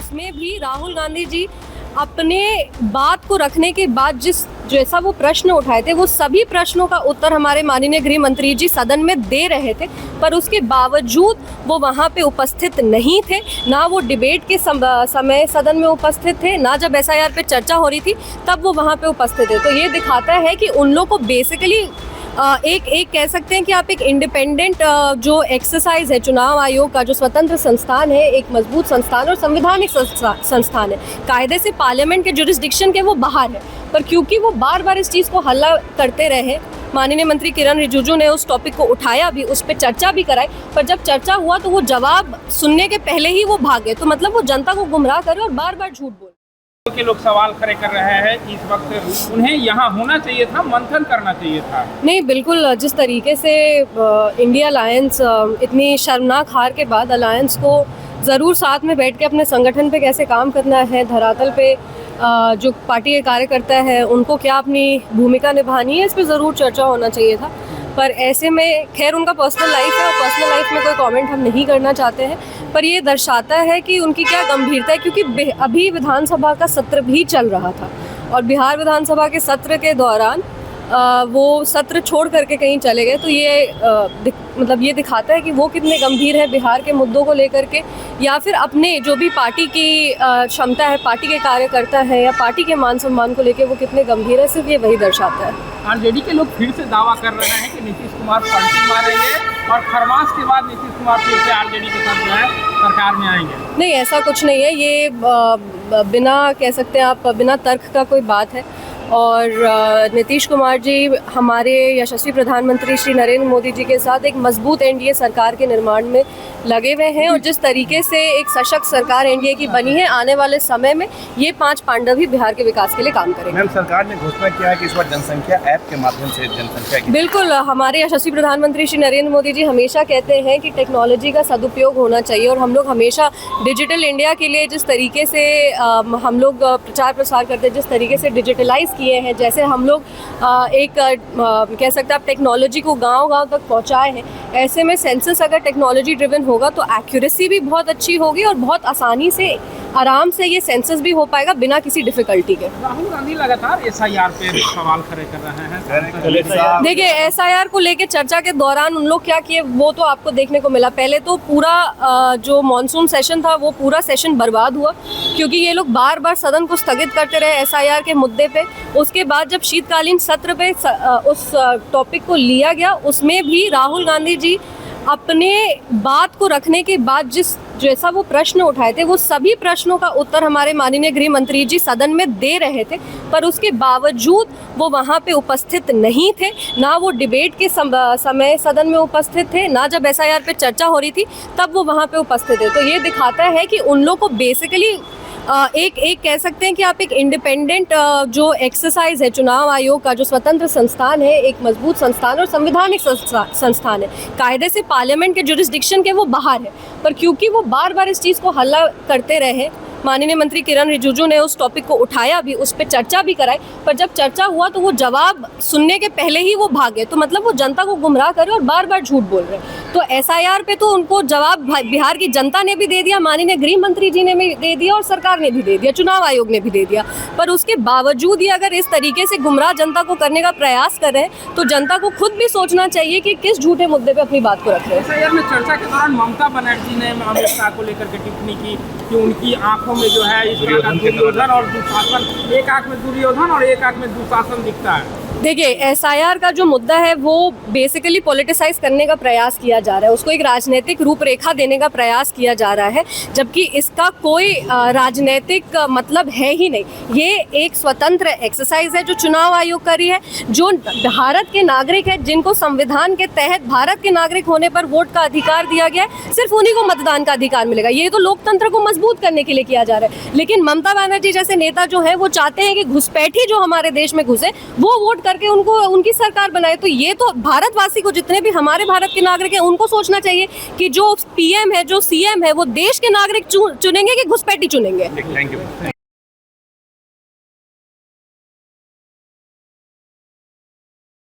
उसमें भी राहुल गांधी जी अपने बात को रखने के बाद जैसा वो प्रश्न उठाए थे, वो सभी प्रश्नों का उत्तर हमारे माननीय गृह मंत्री जी सदन में दे रहे थे, पर उसके बावजूद वो वहाँ पे उपस्थित नहीं थे। ना वो डिबेट के समय सदन में उपस्थित थे, ना जब SIR पे चर्चा हो रही थी तब वो वहाँ पे उपस्थित थे। तो ये दिखाता है कि उन लोग को बेसिकली एक कह सकते हैं कि आप एक इंडिपेंडेंट जो एक्सरसाइज है चुनाव आयोग का, जो स्वतंत्र संस्थान है, एक मजबूत संस्थान और संवैधानिक संस्थान है, कायदे से पार्लियामेंट के जुरिस्डिक्शन के वो बाहर है, पर क्योंकि वो बार बार इस चीज़ को हल्ला करते रहे, माननीय मंत्री किरण रिजिजू ने उस टॉपिक को उठाया भी, उस पर चर्चा भी कराई, पर जब चर्चा हुआ तो वो जवाब सुनने के पहले ही वो भागे। तो मतलब वो जनता को गुमराह करे और बार बार झूठ बोले। के लोग सवाल खड़े कर रहे हैं कि इस वक्त उन्हें यहाँ होना चाहिए था, मंथन करना चाहिए था। नहीं, बिल्कुल जिस तरीके से इंडिया अलायंस इतनी शर्मनाक हार के बाद अलायंस को ज़रूर साथ में बैठ के अपने संगठन पे कैसे काम करना है, धरातल पे जो पार्टी के कार्यकर्ता है उनको क्या अपनी भूमिका निभानी है, इस पर ज़रूर चर्चा होना चाहिए था। पर ऐसे में खैर उनका पर्सनल लाइफ है और पर्सनल लाइफ में कोई कमेंट हम नहीं करना चाहते हैं, पर ये दर्शाता है कि उनकी क्या गंभीरता है, क्योंकि अभी विधानसभा का सत्र भी चल रहा था और बिहार विधानसभा के सत्र के दौरान वो सत्र छोड़ करके कहीं चले गए। तो ये मतलब ये दिखाता है कि वो कितने गंभीर है बिहार के मुद्दों को लेकर के, या फिर अपने जो भी पार्टी की क्षमता है, पार्टी के कार्यकर्ता है या पार्टी के मान सम्मान को लेकर वो कितने गंभीर है, सिर्फ ये वही दर्शाता है। आरजेडी के लोग फिर से दावा कर रहे हैं कि नीतीश कुमार पलटी मारेंगे और खरमास के बाद नीतीश कुमार फिर से आरजेडी के साथ जो है सरकार में आएंगे। नहीं, ऐसा कुछ नहीं है, ये बिना कह सकते हैं आप बिना तर्क का कोई बात है। और नीतीश कुमार जी हमारे यशस्वी प्रधानमंत्री श्री नरेंद्र मोदी जी के साथ एक मजबूत एनडीए सरकार के निर्माण में लगे हुए हैं और जिस तरीके से एक सशक्त सरकार एनडीए की बनी है, आने वाले समय में ये 5 पांडव भी बिहार के विकास के लिए काम करेंगे। मैम, सरकार ने घोषणा किया है कि इस बार जनसंख्या ऐप के माध्यम से जनसंख्या की। बिल्कुल, हमारे यशस्वी प्रधानमंत्री श्री नरेंद्र मोदी जी हमेशा कहते हैं कि टेक्नोलॉजी का सदुपयोग होना चाहिए और हम लोग हमेशा डिजिटल इंडिया के लिए जिस तरीके से हम लोग प्रचार प्रसार करते हैं, जिस तरीके से डिजिटलाइज किए हैं, जैसे हम लोग एक कह सकते हैं आप टेक्नोलॉजी को गांव-गांव तक पहुंचाए हैं, ऐसे में सेंसस अगर टेक्नोलॉजी ड्रिवन होगा तो एक्यूरेसी भी बहुत अच्छी होगी और बहुत आसानी से आराम से ये सेंसस भी हो पाएगा बिना किसी डिफिकल्टी के। राहुल गांधी लगातार SIR पे सवाल खड़े कर रहे हैं। देखिए, SIR को लेके चर्चा के दौरान उन लोग क्या किए वो तो आपको देखने को मिला। पहले तो पूरा जो मॉनसून सेशन था वो पूरा सेशन बर्बाद हुआ, क्योंकि ये लोग बार बार सदन को स्थगित करते रहे SIR के मुद्दे पे। उसके बाद जब शीतकालीन सत्र पे उस टॉपिक को लिया गया, उसमें भी राहुल गांधी जी अपने बात को रखने के बाद जैसा वो प्रश्न उठाए थे, वो सभी प्रश्नों का उत्तर हमारे माननीय गृह मंत्री जी सदन में दे रहे थे, पर उसके बावजूद वो वहाँ पे उपस्थित नहीं थे। ना वो डिबेट के समय सदन में उपस्थित थे, ना जब SIR पे चर्चा हो रही थी तब वो वहाँ पे उपस्थित थे। तो ये दिखाता है कि उन लोग को बेसिकली एक कह सकते हैं कि आप एक इंडिपेंडेंट जो एक्सरसाइज है चुनाव आयोग का, जो स्वतंत्र संस्थान है, एक मजबूत संस्थान और संवैधानिक संस्थान है, कायदे से पार्लियामेंट के जुरिस्डिक्शन के वो बाहर है, पर क्योंकि वो बार बार इस चीज़ को हल्ला करते रहे, माननीय मंत्री किरण रिजिजू ने उस टॉपिक को उठाया भी, उस पर चर्चा भी कराई, पर जब चर्चा हुआ तो वो जवाब सुनने के पहले ही वो भागे। तो मतलब वो जनता को गुमराह करे और बार बार झूठ बोल रहे हैं। तो SIR पे तो उनको जवाब बिहार की जनता ने भी दे दिया, माननीय गृह मंत्री जी ने भी दे दिया और सरकार ने भी दे दिया, चुनाव आयोग ने भी दे दिया, पर उसके बावजूद ही अगर इस तरीके से गुमराह जनता को करने का प्रयास कर रहे हैं तो जनता को खुद भी सोचना चाहिए कि किस झूठे मुद्दे पर अपनी बात को रख रहे हैं। SIR में चर्चा के दौरान ममता बनर्जी ने अमित शाह को लेकर के टिप्पणी की कि उनकी आंखों में जो है इस तरह का दुर्योधन और दुशासन, एक आंख में दुर्योधन और एक आंख में दुशासन दिखता है। देखिए, SIR का जो मुद्दा है वो बेसिकली पॉलिटिसाइज करने का प्रयास किया जा रहा है, उसको एक राजनीतिक रूपरेखा देने का प्रयास किया जा रहा है, जबकि इसका कोई राजनीतिक मतलब है ही नहीं। ये एक स्वतंत्र एक्सरसाइज है जो चुनाव आयोग कर रही है, जो भारत के नागरिक है, जिनको संविधान के तहत भारत के नागरिक होने पर वोट का अधिकार दिया गया है, सिर्फ उन्हीं को मतदान का अधिकार मिलेगा। ये तो लोकतंत्र को मजबूत करने के लिए किया जा रहा है, लेकिन ममता बनर्जी जैसे नेता जो है वो चाहते हैं कि घुसपैठी जो हमारे देश में घुसे वो वोट करके उनको उनकी सरकार बनाए। तो ये तो भारतवासी को, जितने भी हमारे भारत के नागरिक हैं, उनको सोचना चाहिए कि जो PM है, जो CM है, वो देश के नागरिक चुनेंगे कि घुसपैठी चुनेंगे। Thank you.